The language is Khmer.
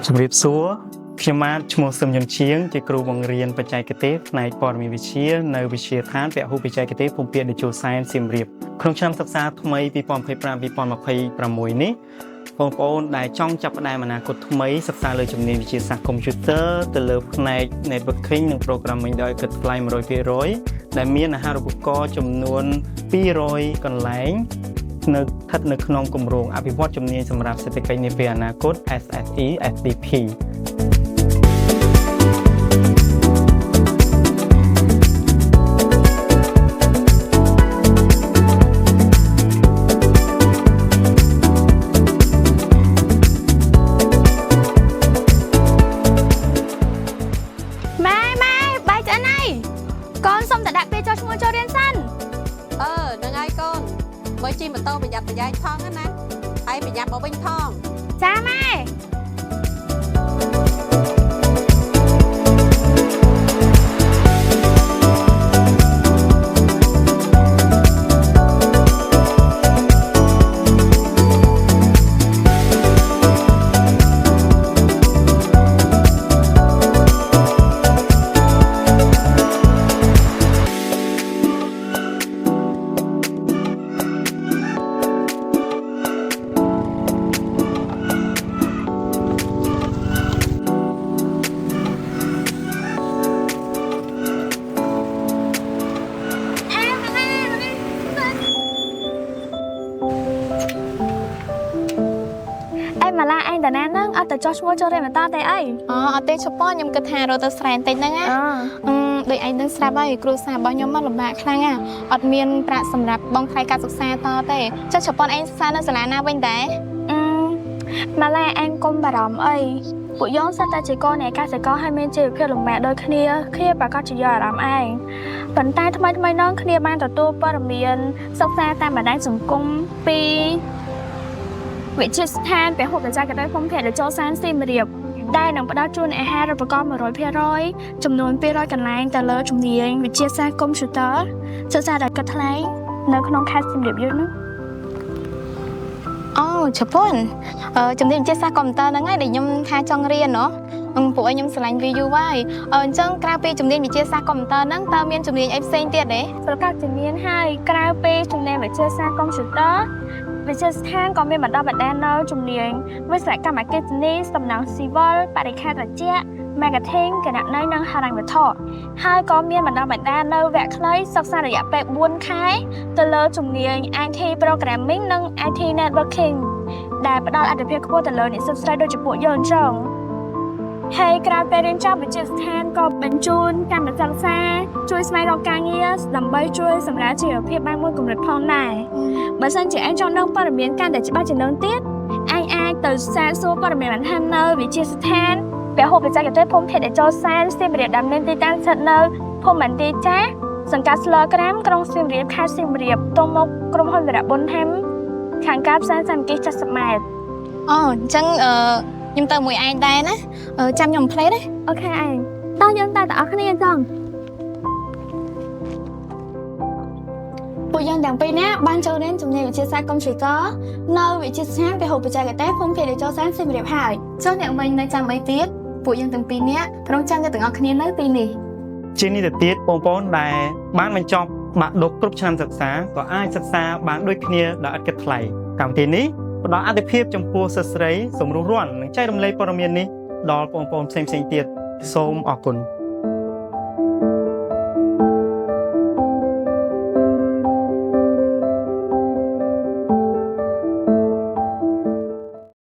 ជំរាបសួរខ្ញុំបាទឈ្មោះសឹមយុនជាងជាគ្រូបង្រៀនបច្ចេកទេសផ្នែកព័ត៌មានវិទ្យានៅវិទ្យាស្ថានពហុបច្ចេកទេសភូមិភាគតេជោសែនសៀមរាបក្នុងឆ្នាំសិក្សាថ្មី2025-2026នេះបងប្អូនដែលចង់ចាប់ផ្ដើមអនាគតថ្មីសិក្សាលើជំនាញវិទ្យាសាស្ត្រកុំព្យូទ័រទៅលើផ្នែក Networking និង Programming ដោយគិតថ្លៃ 100% ដែលមានអាហារូបករណ៍ចំនួន200កន្លែងនៅស្ថិតនៅក្នុងគម្រោងអភិវឌ្ឍជំនាញសម្រាប់សេដ្ឋកិច្ចនាពេលអនាគត SSE SDP កូនសុំតែដាក់ពេលចុះឈ្មោះចូលរៀនសិននឹងហើយកូនបើជិះម៉ូតូប្រយ័ត្នប្រយែងផងណាហើយប្រយ័ត្នមកវិញផងចាម៉ែម៉ាឡាឯងតាណានឹងអត់ទៅចុះឈ្មោះចូលរៀនបន្តទេអីអត់ទេឈប់ប៉ខ្ញុំគិតថារត់ទៅស្រែបន្តិចហ្នឹងណាដូចឯងនឹងស្រាប់ហើយគ្រូសាស្ត្ររបស់ខ្ញុំមកលំបាកខ្លាំងណាអត់មានប្រាក់សម្រាប់បង់ថ្លៃការសិក្សាតទេចុះឈប់ប៉ឯងសិក្សានៅសាលាណាវិញតែម៉ាឡាឯងកុំបារម្ភអីពួកយើងសិតតែជាកូននៃកសិករហើយមានជីវភាពលំបាកដូចគ្នាប្រកាសជាយកអារម្មណ៍ឯងប៉ុន្តែថ្មីនោះគ្នាបានទទួលព័ត៌មានសិក្សាតាមបណ្ដាញសង្គមពីវិទ្យាស្ថានពហុបច្ចេកទេសភូមិភាគតេជោសែនសៀមរាបដែលនឹងផ្ដល់ជូនអាហារូបករណ៍ 100% ចំនួន200កន្លែងទៅលើជំនាញវិទ្យាសាស្ត្រកុំព្យូទ័រសិក្សាដោយគិតថ្លៃនៅក្នុងខេត្តសៀមរាបយើងនោះជប៉ុនជំនាញវិទ្យាសាស្ត្រកុំព្យូទ័រហ្នឹងឯងដែលខ្ញុំថាចង់រៀនណោះពួកខ្ញុំឆ្លាញ់វាយូរហើយអញ្ចឹងក្រៅពីជំនាញវិទ្យាសាស្ត្រកុំព្យូទ័រហ្នឹងតើមានជំនាញអីផ្សេងទៀតទេប្រកាសជំនាញហើយក្រៅពីជំនាញវិទ្យាសាស្ត្រកុំព្យូទ័រវិទ្យាស្ថានក៏មានបណ្ដុះបណ្ដាលនៅជំនាញវិស្វកម្មអគ្គិសនីសំណង់ស៊ីវិលបរិក្ខារត្រជាក់ Marketing គណនេយ្យនិងហិរញ្ញវត្ថុហើយក៏មានបណ្ដុះបណ្ដាលនៅវគ្គខ្លីសិក្សារយៈពេល4ខែទៅលើជំនាញ IT Programming និង IT Networking ដែលផ្ដល់អត្ថប្រយោជន៍ខ្ពស់ទៅលើនិស្សិតស្រីដូចជាពួកយើងអញ្ចឹងហើយក្រៅពីរៀនចប់វិទ្យាស្ថានក៏បញ្ជូនកម្មសិក្សាជួយស្វែងរកការងារដើម្បីជួយសម្រាប់ជីវភាពបានមួយកម្រិតផងដែរបើសិនជាឯងចង់ដឹងព័ត៌មានកាន់តែច្បាស់ជាងនឹងទៀតឯងអាចទៅសាកសួរព័ត៌មានបន្ថែមនៅវិទ្យាស្ថានពហុបច្ចេកទេសភូមិភាគតេជោសែនសៀមរាបដែលមានទីតាំងស្ថិតនៅភូមិបន្ទាយចាស់សង្កាត់ស្លក្រាមក្រុងសៀមរាបខេត្តសៀមរាបទៅមុខក្រុមហ៊ុនវីរៈប៊ុនហាំខាងកើតផ្សារសាមគ្គី70ម៉ែត្រអញ្ចឹងខ្ញុំទៅមួយឯងដែរណាចាំខ្ញុំផ្លេតទេអូខេឯងតោះយើងតែទាំងអស់គ្នាអញ្ចឹងពួកយើងទាំងពីរនាក់បានចូលរៀនជំនាញវិទ្យាសាស្ត្រកុំព្យូទ័រនៅវិទ្យាស្ថានពហុបច្ចេកទេសភូមិភាគតេជោសែនសៀមរាបហើយចុះអ្នកវិញនៅចាំអីទៀតពួកយើងទាំងពីរនាក់ក្រុងចាំទាំងអស់គ្នានៅទីនេះជានេះទៅទៀតបងប្អូនដែលបានបញ្ចប់បាក់ឌុបគ្រប់ឆ្នាំសិក្សាក៏អាចសិក្សាបានដូចគ្នាដោយឥតគិតថ្លៃកម្មវិធីនេះផ្ដល់អាទិភាពចំពោះសិស្សស្រីសម្រុះរាន់និងចែករំលែកព័ត៌មាននេះដល់បងប្អូនផ្សេងៗទៀតសូមអរគុណ